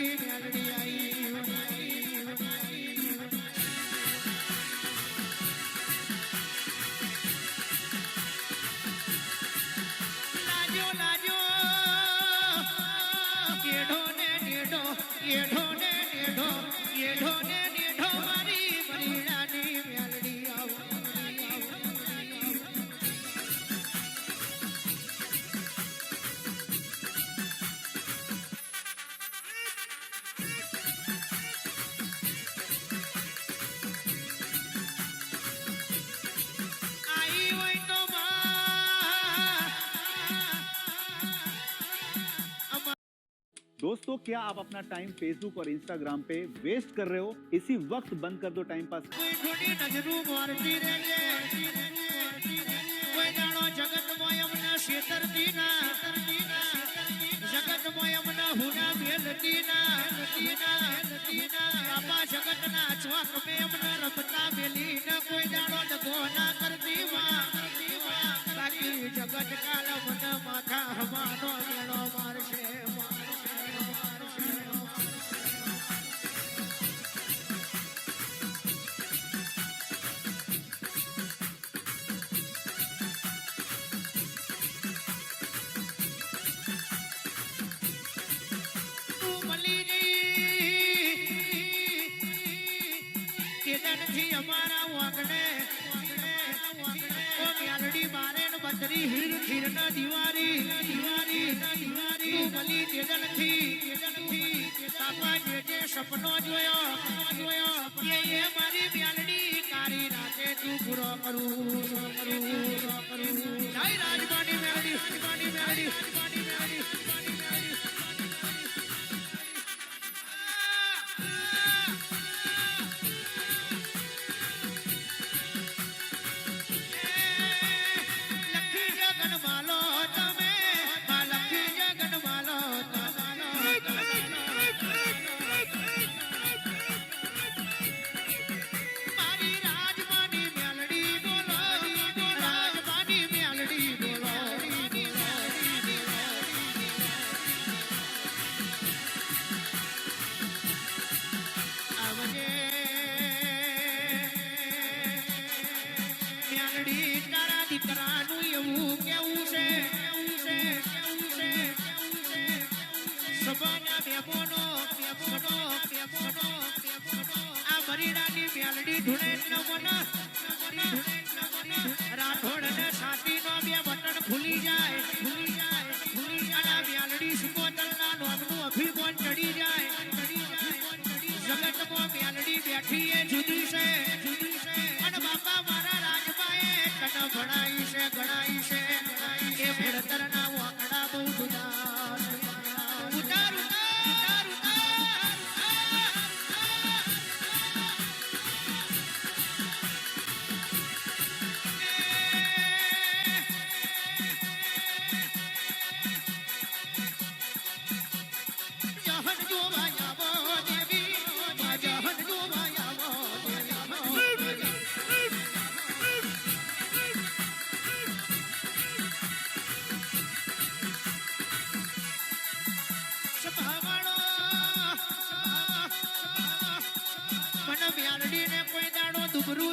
મેલડી આવી લાજો લાજો એઢો ને નેઢો એઢો ને નેઢો એઢો ને નેઢો મારી મરીડાની મેલડી આવો दोस्तों, क्या आप अपना टाइम फेसबुक और इंस्टाग्राम पे वेस्ट कर रहे हो? इसी वक्त बंद कर दो टाइम पास। जगत काल मन माथा हमारो मेलो मारशे हमारा वागने म्यालड़ी मारे न बंदरी हीर खीर न दीवारी दीवारी दीवारी बली तेजल थी पापा जे सपनो जोयो जोयो ये मारी म्यालड़ी कारी राते तू पूरो करू जय राजवानी म्यालड़ी राजवानी म्यालड़ी राजवानी म्यालड़ी मेलडी ढूंढे न मना राठौड़ ने छाती नो बे बटन खुली जाए मेलडी सुकोतल ना नोमनु अभिमान चढ़ी जाए जगत में मेलडी बैठी है जुदी से अन बाबा मारा राजबाए कन भणाई से गणाई से ए भड़तर ना वाकड़ा बहुत उतार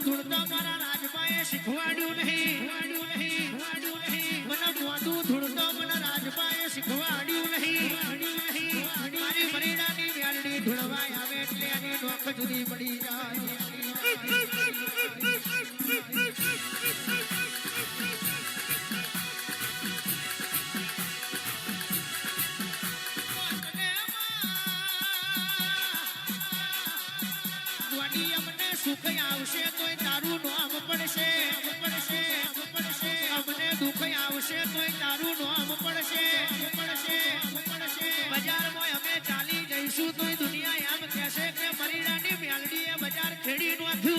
धुड़ता मारा राजबाए शिखवाड़ू नहीं मन मोदू धुड़ता मन राजबाए शिखवाड़ू नहीं मारी मरीडानी मेलडी धुड़वाय आवे એટલે એની નોખ જુદી પડી જાય सुख आवशे तो तारू नाम पड़शे अमने दुख आवशे तो तारू नाम पड़शे बाजार में हमें चाली जईशु तो दुनिया एम कहशे के मरीडानी मेलडी ए बाजार खेड़ी नो थ्यू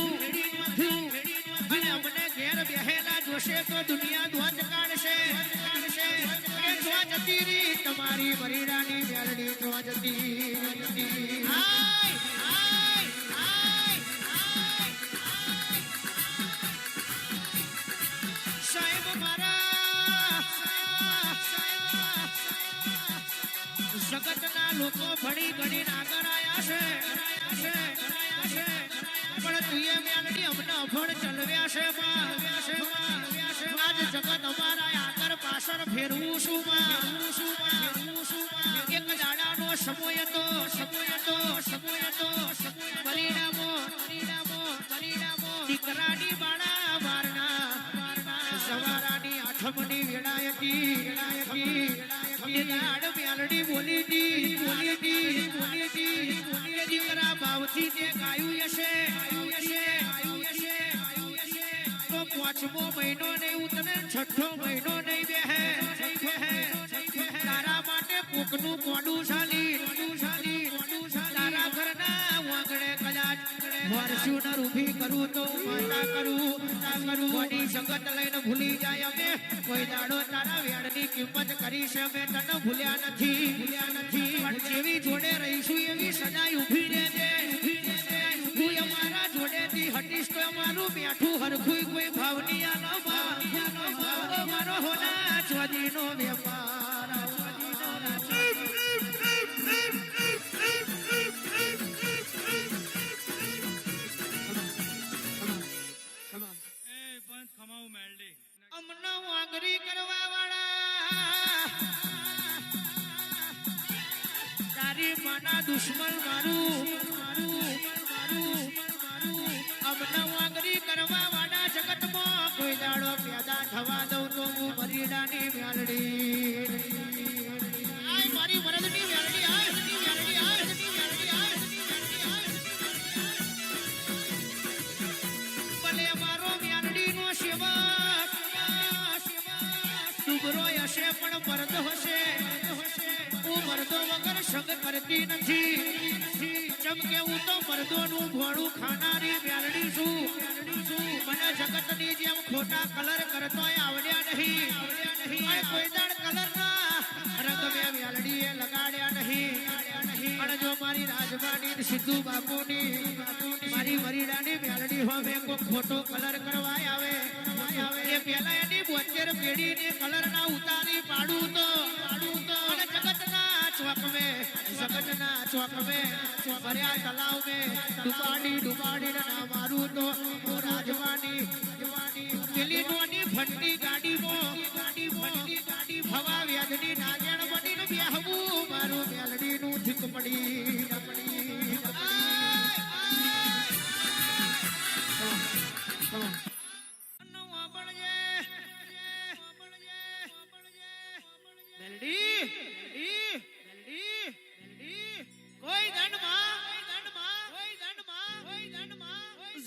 अने अमने घेर बेहेला जोशे तो दुनिया ध्वज काढशे के जो जती री तुम्हारी मरीडानी मेलडी जो जती हाय साहेब मारा जगतना આ લોકો ભણી ગણીને આગળ આયા છે પણ તુંએ મેલડી અમને અભણ ચલવ્યા છે માં આજ જગત અમારા આગળ પાછળ ફેરવું શું માં એક દાડાનો સમય હતો પરિણામો દીકરાની બાળા વારના સવારાની આઠમની વેળાયતી દાડ મેલડી બોલી દી દીકરા ભાવથી જે ગાયું હશે તો 5મો મહિનો નહીં ઉતરે 6ઠો મહિનો નહીં બેહે તારા માટે કોકનું કોડું ચાલી તારા ઘરના વાંગડે કદાચ વર્ષું ન ઊભી કરું તો માતા કરું કોની સંગત લઈને ભૂલી જાય અમે કોઈ દાડો તારા વેડની કિંમત કરી છે અમે તને ભૂલ્યા નથી પણ જેવી જોડે રહીશું એવી સદાય ઊભી રહેજે તું અમારા જોડેથી હટીશ તો અમારું બેઠું હરખું કોઈ ભાવની આનો મારો હોના ચોદીનો વેપાર અમને વાંગરી કરવા વાળા તારી માના દુશ્મન મારું અમને વાંગરી કરવા વાળા જગતમાં કોઈ દાડો પેદા થવા દઉં તો હું મરીડાની મેલડી મારી મરદની મેલડી ભલે મારો મેલડીનો સેવક ડુબરો હશે પણ મર્દ હશે હું મર્દો વગર સંગ કરતી નથી જેમ કે હું તો મર્દોનું ભોળું ખાનારી મેલડી છું મને જગતની જેમ ખોટા કલર કરતો આવડ્યા નહીં કોઈ દાડ કલરના રંગ મેં મેલડીએ લગાડ્યા નહીં પણ જો મારી રાજવાડી સિદ્ધુ બાપુની મારી મરીડાની મેલડી હવે કોઈ ખોટો કલર કરવા આવે એ પેલા એની 72 પેઢીની કલર ના ઉતારી પાડું તો અને જગતના ચોક में ભર્યા તલાવ में ડુબાડી ના મારું તો રાજવાની પેલી નોની ફંટી ગાડી હવા વ્યાજની નાગેણ બનીને બેહવું મારું મેલડીનું ઠીક પડી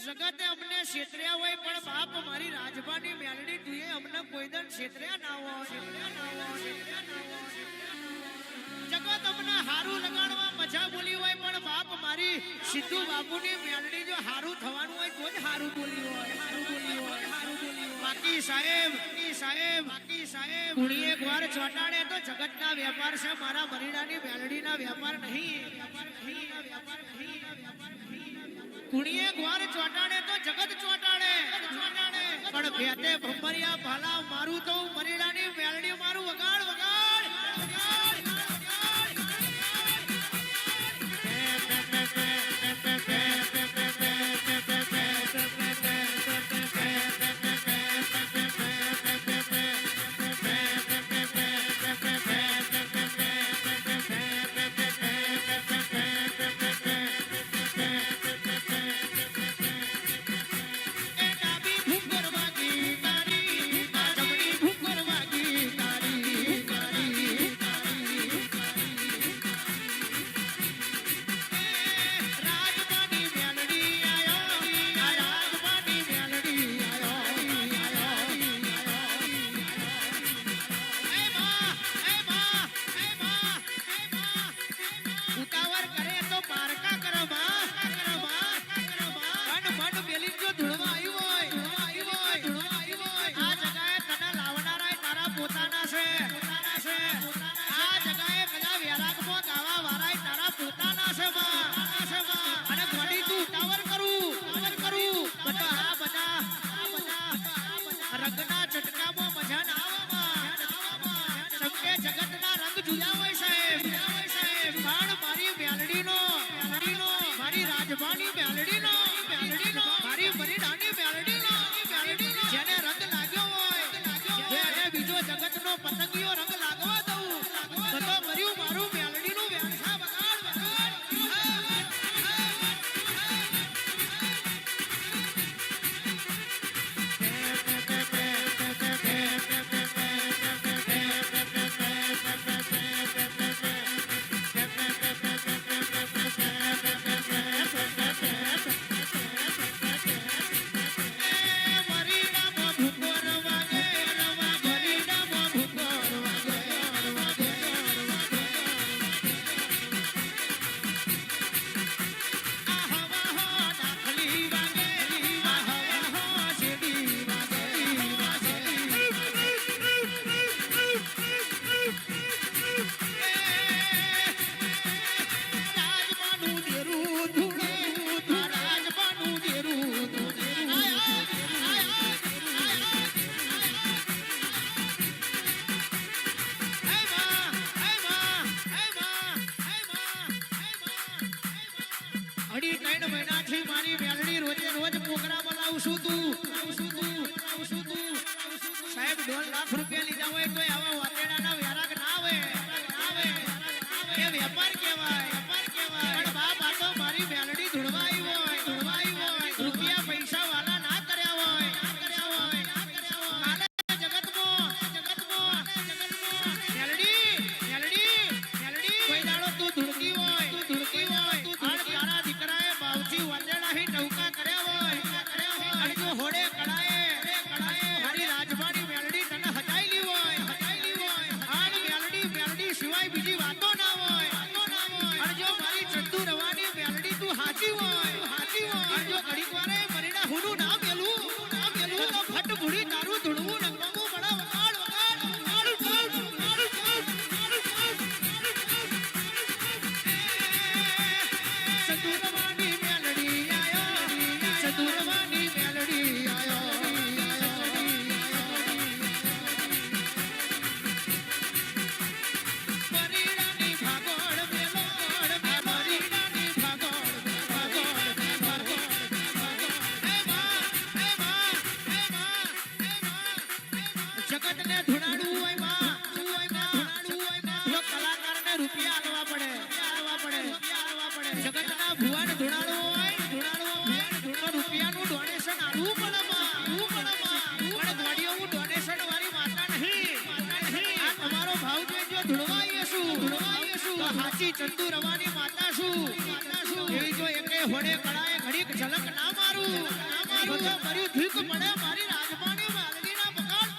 જગતે અમને ક્ષેત્ર્યા હોય પણ બાપ મારી રાજવાની મેલડી તુએ અમને કોઈ દન ક્ષેત્ર્યા ના હોય જગત અમને હારું લગાડવા મજા બોલી હોય પણ બાપ મારી સિદ્ધુ બાપુની મેલડી જો હારું થવાનું હોય તો જ હારું બોલી હોય બાકી સાહેબ કુણી એક વાર ચોટાડે તો જગતના વેપાર છે મારા મરીડાની મેલડીના વેપાર નહીં કુણીએ ગ્વાર ચોટાડે તો જગત ચોટાડે પણ ભેતે ભમરિયા ભાલા મારું તો મરીડાની મેલડી મારું વગાડ રંગના ચટકામાં મજા ના આવે જગતના રંગ જુદા હોય સાહેબ બગાડ મારી મેલડીનો મારી રાજભાની મેલડીનો મારી મરીડાની મેલડીનો જેને રંગ લાગ્યો હોય એને બીજો જગતનો પતંગિયો રંગ લાગવા દઉં તો કર્યું મારું મેલડીનું વ્યવસાય બગાડ અઢી 3 મહિનાથી મારી મેલડી રોજે રોજ પોકરા બોલાવું છું તું સાહેબ 2 લાખ રૂપિયા લીધા હોય તો આવા વાટેડાના વ્યારાગ ના આવે એ વેપાર કહેવાય પણ બાપ આ તો મારી મેલડી ધૂળવાઈ હોય રૂપિયા પૈસા વાલા ના કર્યા હોય કાલે જગતમાં મેલડી કોઈ દાડો તું ધૂળતી હોય આડ તારા દીકરાએ બાવથી વાટેડા હી નૌકા કર્યા હોય અને જો હોડે કડાએ મારી રાજવાની મેલડી તને હટાઈલી હોય આડ મેલડી સિવાય બીજી વાતો ના હોય અને જો મારી ચંદુ રવાની મેલડી તું હાચી હોય અને જો ઘડીક વારે મરીના હુનું ના મેલું તો ફટ ભૂડી તારું ધૂળવું નકમું બડા વગાડ ચતુરવાની મેલડી આયો મરીડાની ભાગોળ મરીડાની ભાગોળ જગતને ધુણાડવું હોય માં જો કલાકારને રૂપિયા આલવા પડે જગતના ભુવાને ધુણાડવું હોય તો રૂપિયાનું ડોનેશન આલવું પડે પણ ગોડીઓનું ડોનેશન વાળી માતા નહીં આ તમારો ભાવ જો ધુણવાઈએ શું તો હાચી ચંદુ રવાની માતા શું એવી જો એકે હોડે કળાએ ઘડીક ઝલક ના મારું તો કર્યું ઠીક પડે મારી રાજમાની માલગીના બગાડ